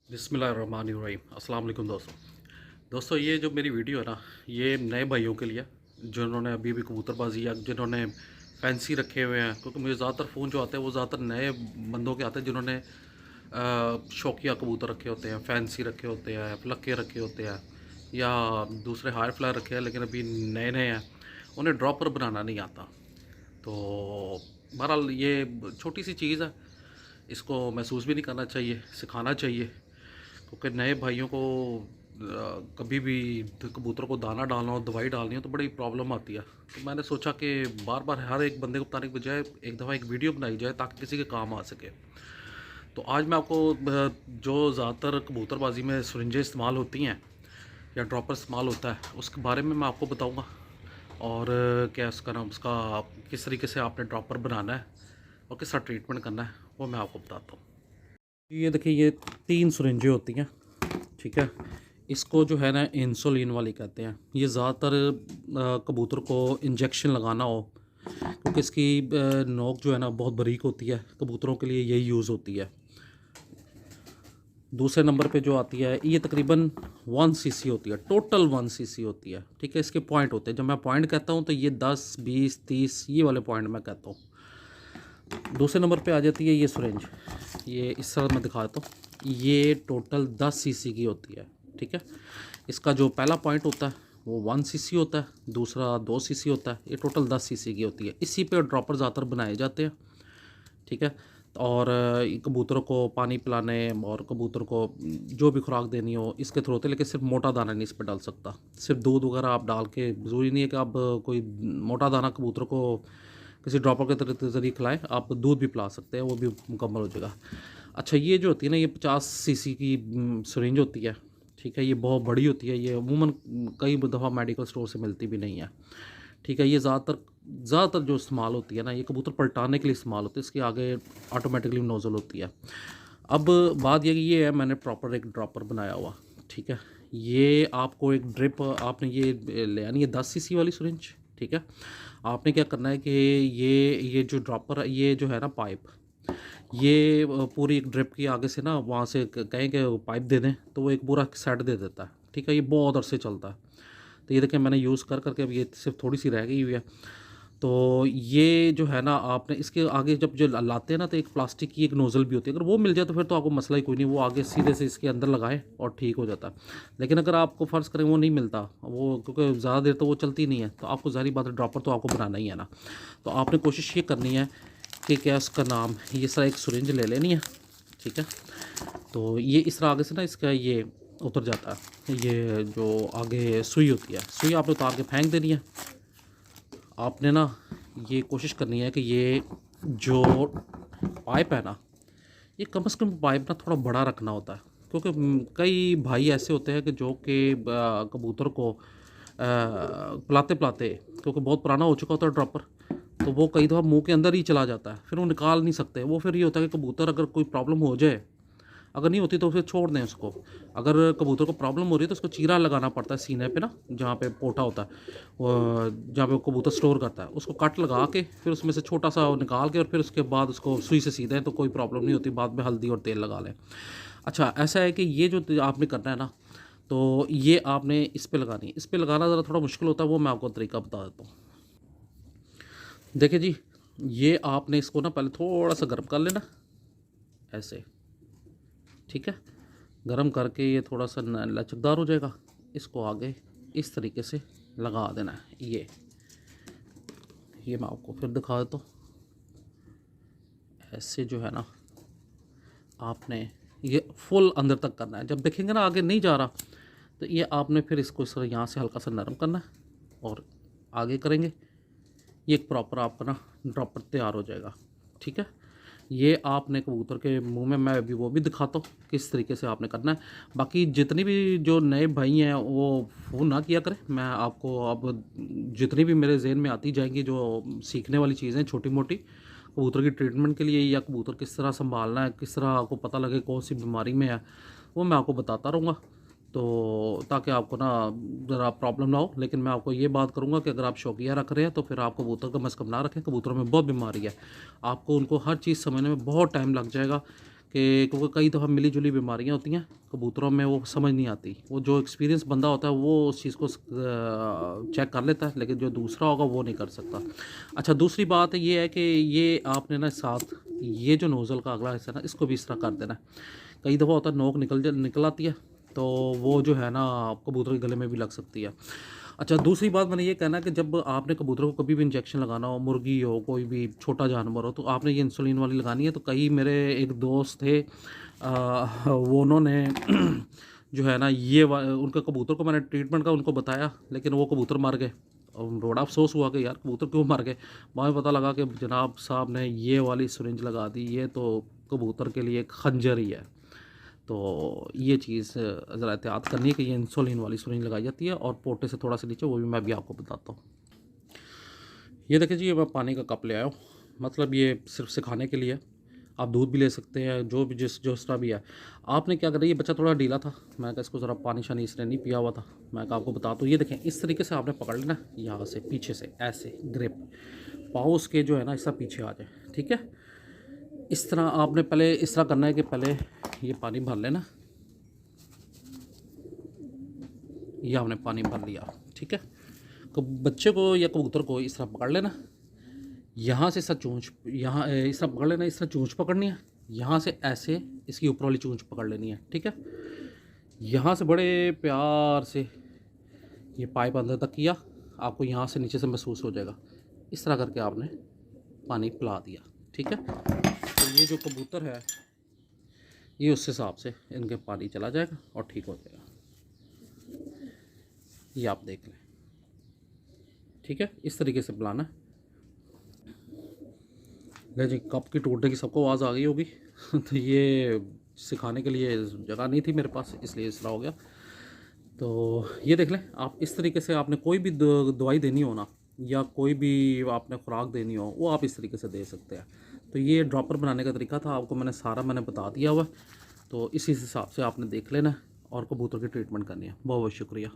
बिस्मिल्लाहिर्रहमानिर्रहीम। अस्सलाम वालेकुम दोस्तों ये जो मेरी वीडियो है ना, ये नए भाइयों के लिए जिन्होंने अभी अभी कबूतरबाजी या जिन्होंने फैंसी रखे हुए हैं, क्योंकि मुझे ज़्यादातर फ़ोन जो आते हैं वो ज़्यादातर नए बंदों के आते हैं जिन्होंने शौकिया कबूतर रखे होते हैं, फैंसी रखे होते हैं, लक्के रखे होते हैं या दूसरे हाई फ्लायर रखे हैं, लेकिन अभी नए नए हैं, उन्हें ड्रॉपर बनाना नहीं आता। तो बहरहाल ये छोटी सी चीज़ है, इसको महसूस भी नहीं करना चाहिए, सिखाना चाहिए, क्योंकि नए भाइयों को कभी भी कबूतर को दाना डालना हो, दवाई डालनी हो तो बड़ी प्रॉब्लम आती है। तो मैंने सोचा कि बार बार हर एक बंदे को बताने के बजाय एक दफ़ा एक वीडियो बनाई जाए ताकि किसी के काम आ सके। तो आज मैं आपको जो ज़्यादातर कबूतरबाजी में सुरिंजें इस्तेमाल होती हैं या ड्रॉपर इस्तेमाल होता है उसके बारे में मैं आपको बताऊँगा, और क्या उसका नाम, उसका किस तरीके से आपने ड्रॉपर बनाना है और किस तरह ट्रीटमेंट करना है वो मैं आपको बताता हूँ। ये देखिए, ये 3 सुरिंजें होती हैं, ठीक है। इसको जो है ना इंसुलिन वाली कहते हैं। ये ज़्यादातर कबूतर को इंजेक्शन लगाना हो, क्योंकि इसकी नोक जो है ना बहुत बारीक होती है, कबूतरों के लिए यही यूज़ होती है। दूसरे नंबर पे जो आती है ये तकरीबन 1 सीसी होती है, टोटल 1 सीसी होती है, ठीक है। इसके पॉइंट होते हैं, जब मैं पॉइंट कहता हूँ तो ये 10 20 30 ये वाले पॉइंट मैं कहता हूँ। दूसरे नंबर पे आ जाती है ये सुरेंज, ये इस तरह मैं दिखाता हूँ। ये टोटल 10 सीसी की होती है, ठीक है। इसका जो पहला पॉइंट होता है वो 1 सीसी होता है, दूसरा 2 सीसी होता है, ये टोटल 10 सीसी की होती है। इसी पे ड्रॉपर ज़्यादातर बनाए जाते हैं, ठीक है। और कबूतरों को पानी पिलाने और कबूतर को जो भी खुराक देनी हो इसके थ्रू होते हैं, लेकिन सिर्फ मोटा दाना नहीं इस पर डाल सकता। सिर्फ दूध वगैरह आप डाल के, ज़रूरी नहीं है कि आप कोई मोटा दाना कबूतर को किसी ड्रॉपर के ज़रिए खिलाएं, आप दूध भी पिला सकते हैं, वो भी मुकम्मल हो जाएगा। अच्छा, ये जो होती है ना, ये 50 सीसी की सिरिंज होती है, ठीक है। ये बहुत बड़ी होती है, ये अमूमन कई दफ़ा मेडिकल स्टोर से मिलती भी नहीं है, ठीक है। ये ज़्यादातर जो इस्तेमाल होती है ना, ये कबूतर पलटाने के लिए इस्तेमाल होती है। इसके आगे ऑटोमेटिकली नोज़ल होती है। अब बात ये है, मैंने प्रॉपर एक ड्रॉपर बनाया हुआ, ठीक है। ये आपको एक ड्रिप आपने ये ले आनी है 10 सीसी वाली सिरिंज, ठीक है। आपने क्या करना है कि ये जो ड्रॉपर है, ये जो है ना पाइप, ये पूरी एक ड्रिप की आगे से ना वहाँ से कहें कि पाइप दे दें तो वो एक पूरा सेट दे देता है, ठीक है। ये बहुत अरसे चलता है। तो ये देखें, मैंने यूज़ कर करके अब ये सिर्फ थोड़ी सी रह गई हुई है। तो ये जो है ना, आपने इसके आगे जब जो लाते हैं ना, तो एक प्लास्टिक की एक नोज़ल भी होती है। अगर वो मिल जाए तो फिर तो आपको मसला ही कोई नहीं, वो आगे सीधे से इसके अंदर लगाएं और ठीक हो जाता है। लेकिन अगर आपको फ़र्ज़ करें वो नहीं मिलता, वो क्योंकि ज़्यादा देर तो वो चलती नहीं है, तो आपको ज़ाहिर बात है ड्रॉपर तो आपको बनाना ही है ना। तो आपने कोशिश ये करनी है कि क्या उसका नाम, ये सारा एक सिरिंज ले लेनी है, ठीक है। तो ये इस तरह आगे से ना इसका ये उतर जाता है, ये जो आगे सुई होती है, सुई आपने उतार के फेंक देनी है। आपने ना ये कोशिश करनी है कि ये जो पाइप है ना, ये कम से कम पाइप ना थोड़ा बड़ा रखना होता है, क्योंकि कई भाई ऐसे होते हैं कि जो कि कबूतर को पिलाते पिलाते, क्योंकि बहुत पुराना हो चुका होता है ड्रॉपर, तो वो कई दफ़ा मुंह के अंदर ही चला जाता है, फिर वो निकाल नहीं सकते। वो फिर ये होता है कि कबूतर अगर कोई प्रॉब्लम हो जाए, अगर नहीं होती तो फिर छोड़ दें उसको। अगर कबूतर को प्रॉब्लम हो रही है तो उसको चीरा लगाना पड़ता है सीने पे ना, जहाँ पे पोटा होता है, जहाँ पे वो कबूतर स्टोर करता है, उसको कट लगा के फिर उसमें से छोटा सा निकाल के और फिर उसके बाद उसको सुई से सीधे तो कोई प्रॉब्लम नहीं होती। बाद में हल्दी और तेल लगा लें। अच्छा, ऐसा है कि ये जो आपने करना है ना, तो ये आपने इस पर लगानी है। इस पर लगाना ज़रा थोड़ा मुश्किल होता है, वो मैं आपको तरीका बता देता हूँ। देखिए जी, ये आपने इसको ना पहले थोड़ा सा गर्म कर लेना, ऐसे, ठीक है। गरम करके ये थोड़ा सा लचकदार हो जाएगा, इसको आगे इस तरीके से लगा देना है। ये मैं आपको फिर दिखा देता हूँ। ऐसे जो है ना, आपने ये फुल अंदर तक करना है। जब देखेंगे ना आगे नहीं जा रहा, तो ये आपने फिर इसको इस तरह यहाँ से हल्का सा नरम करना है और आगे करेंगे, ये एक प्रॉपर आपका ना ड्रॉपर तैयार हो जाएगा, ठीक है। ये आपने कबूतर के मुंह में, मैं अभी वो भी दिखाता हूँ किस तरीके से आपने करना है। बाकी जितनी भी जो नए भाई हैं वो फ़ोन ना किया करें, मैं आपको अब जितनी भी मेरे जहन में आती जाएंगी जो सीखने वाली चीज़ें छोटी मोटी कबूतर की ट्रीटमेंट के लिए, या कबूतर किस तरह संभालना है, किस तरह आपको पता लगे कौन सी बीमारी में है, वो मैं आपको बताता रहूँगा। तो ताकि आपको ना ज़रा प्रॉब्लम ना हो। लेकिन मैं आपको ये बात करूँगा कि अगर आप शौकिया रख रहे हैं तो फिर आप कबूतर कम से कम ना रखें। कबूतरों में बहुत बीमारी है, आपको उनको हर चीज़ समझने में बहुत टाइम लग जाएगा कि क्योंकि कई दफ़ा मिली जुली बीमारियां होती हैं कबूतरों में, वो समझ नहीं आती। वो जो एक्सपीरियंस बंदा होता है वो उस चीज़ को चेक कर लेता है, लेकिन जो दूसरा होगा वो नहीं कर सकता। अच्छा, दूसरी बात ये है कि ये आपने ना साथ ये जो नोज़ल का अगला हिस्सा ना, इसको भी इस तरह कर देना है। कई दफ़ा होता है नोक निकल आती है, तो वो जो है ना कबूतर के गले में भी लग सकती है। अच्छा, दूसरी बात मैंने ये कहना है कि जब आपने कबूतर को कभी भी इंजेक्शन लगाना हो, मुर्गी हो, कोई भी छोटा जानवर हो, तो आपने ये इंसुलिन वाली लगानी है। तो कई मेरे एक दोस्त थे, वो उन्होंने जो है ना उनके कबूतर को मैंने ट्रीटमेंट का उनको बताया, लेकिन वो कबूतर मर गए और बड़ा अफसोस हुआ कि यार कबूतर क्यों मर गए। बाद में पता लगा कि जनाब साहब ने ये वाली सिरिंज लगा दी, ये तो कबूतर के लिए एक खंजर ही है। तो ये चीज़ ज़रा एहतियात करनी है कि ये इंसुलिन वाली सिरिंज लगाई जाती है, और पोटे से थोड़ा सा नीचे, वो भी मैं भी आपको बताता हूँ। ये देखिए जी, ये मैं पानी का कप ले आया हूँ, मतलब ये सिर्फ सिखाने के लिए। आप दूध भी ले सकते हैं, जो भी जिस तरह भी है। आपने क्या करा, ये बच्चा थोड़ा ढीला था, मैं कहा इसको ज़रा पानी शानी इसने नहीं पिया हुआ था, मैं कहा आपको बताता हूँ। ये देखें, इस तरीके से आपने पकड़ लेना, यहाँ से पीछे से ऐसे ग्रिप, पाँव उसके जो है ना इस तरह पीछे आ जाए, ठीक है। इस तरह आपने पहले इस तरह करना है कि पहले ये पानी भर लेना, ये आपने पानी भर लिया, ठीक है। बच्चे को या कबूतर को इस तरह पकड़ लेना, यहाँ से सब चोंच, यहाँ इस तरह पकड़ लेना, इस तरह चोंच पकड़नी है, यहाँ से ऐसे इसकी ऊपर वाली चोंच पकड़ लेनी है, ठीक है। यहाँ से बड़े प्यार से ये पाइप अंदर तक किया, आपको यहाँ से नीचे से महसूस हो जाएगा। इस तरह करके आपने पानी पिला दिया, ठीक है। तो ये जो कबूतर है ये उस हिसाब से इनके पानी चला जाएगा और ठीक हो जाएगा। ये आप देख लें, ठीक है। इस तरीके से पिलाना है। ले जी, कप की टूटने की सबको आवाज़ आ गई होगी तो ये सिखाने के लिए जगह नहीं थी मेरे पास, इसलिए इस तरह हो गया। तो ये देख लें आप, इस तरीके से आपने कोई भी दवाई देनी हो ना, या कोई भी आपने खुराक देनी हो, वो आप इस तरीके से दे सकते हैं। तो ये ड्रॉपर बनाने का तरीका था, आपको मैंने बता दिया हुआ। तो इसी हिसाब से आपने देख लेना और कबूतर की ट्रीटमेंट करनी है। बहुत बहुत शुक्रिया।